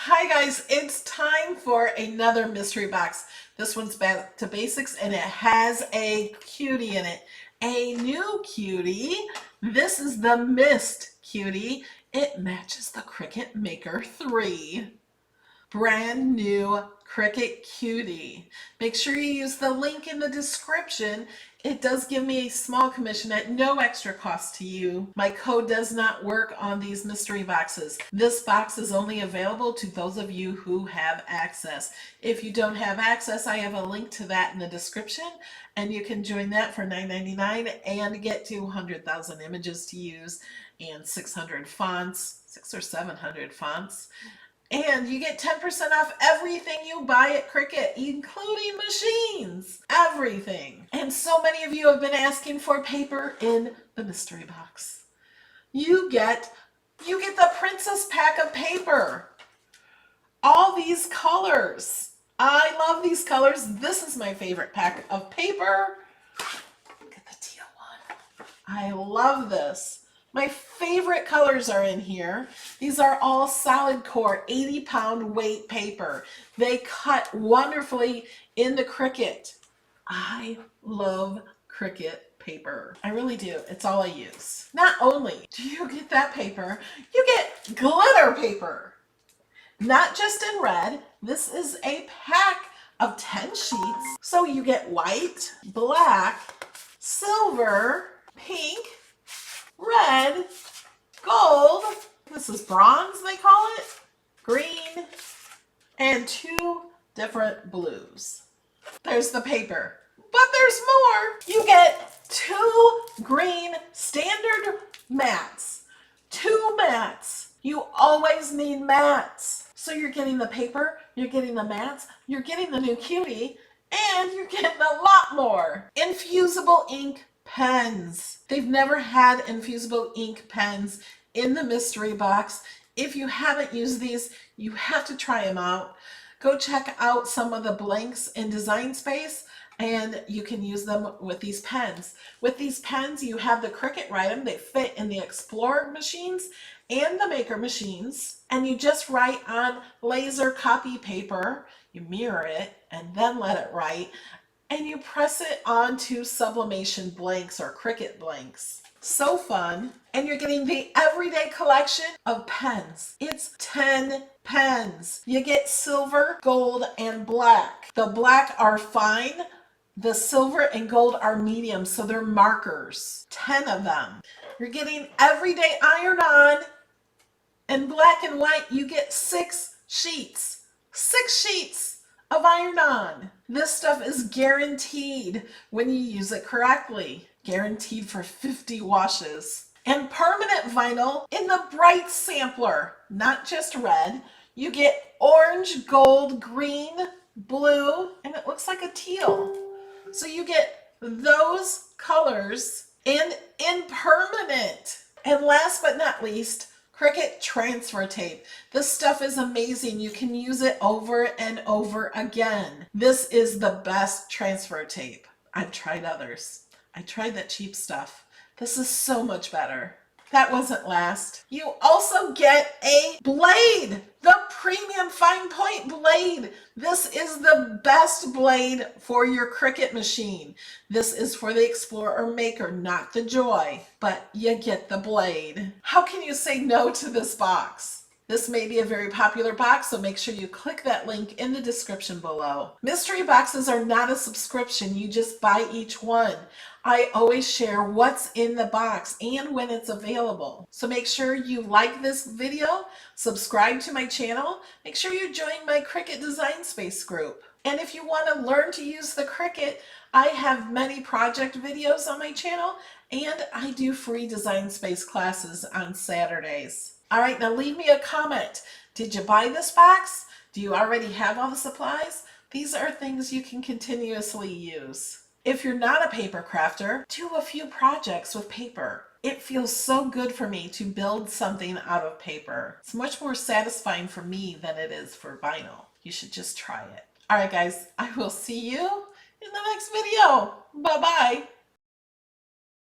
Hi guys, it's time for another mystery box. This one's back to basics and it has a cutie in it. A new cutie. This is the Mist cutie. It matches the Cricut Maker 3. Brand new Cricut cutie. Make sure you use the link in the description. It does give me a small commission at no extra cost to you. My code does not work on these mystery boxes. This box is only available to those of you who have access. If you don't have access, I have a link to that in the description and you can join that for $9.99 and get 200,000 images to use and 600 fonts, 600 or 700 fonts. And you get 10% off everything you buy at Cricut, including machines, everything. And so many of you have been asking for paper in the mystery box. You get the princess pack of paper. All these colors. I love these colors. This is my favorite pack of paper. Look at the teal one. I love this. My favorite colors are in here. These are all solid core 80-pound weight paper. They cut wonderfully in the Cricut. I love Cricut paper. I really do. It's all I use. Not only do you get that paper, you get glitter paper. Not just in red. This is a pack of 10 sheets. So you get white, black, silver, pink, red, gold, this is bronze they call it, green, and 2 different blues. There's the paper, but there's more. You get 2 green standard mats, 2 mats. You always need mats. So you're getting the paper, you're getting the mats, you're getting the new cutie, and you're getting a lot more. Infusible ink pens. They've never had infusible ink pens in the mystery box. If you haven't used these, you have to try them out. Go check out some of the blanks in Design Space and you can use them with these pens. With these pens, you have the Cricut write them. They fit in the Explorer machines and the Maker machines. And you just write on laser copy paper. You mirror it and then let it write. And you press it onto sublimation blanks or Cricut blanks. So fun. And you're getting the everyday collection of pens. It's 10 pens. You get silver, gold, and black. The black are fine. The silver and gold are medium, so they're markers. 10 of them. You're getting everyday iron-on. And black and white, you get 6 sheets. 6 sheets of iron-on. This stuff is guaranteed when you use it correctly. Guaranteed for 50 washes. And permanent vinyl in the bright sampler, not just red. You get orange, gold, green, blue, and it looks like a teal. So you get those colors and in permanent. And last but not least, Cricut transfer tape. This stuff is amazing. You can use it over and over again. This is the best transfer tape. I've tried others. I tried that cheap stuff. This is so much better. That wasn't last. You also get a blade, the premium fine point blade. This is the best blade for your Cricut machine. This is for the Explorer or Maker, not the Joy, but you get the blade. How can you say no to this box? This may be a very popular box, so make sure you click that link in the description below. Mystery boxes are not a subscription. You just buy each one. I always share what's in the box and when it's available. So make sure you like this video, subscribe to my channel, make sure you join my Cricut Design Space group. And if you want to learn to use the Cricut, I have many project videos on my channel and I do free Design Space classes on Saturdays. All right, now leave me a comment. Did you buy this box? Do you already have all the supplies? These are things you can continuously use. If you're not a paper crafter, do a few projects with paper. It feels so good for me to build something out of paper. It's much more satisfying for me than it is for vinyl. You should just try it. All right, guys, I will see you in the next video. Bye-bye.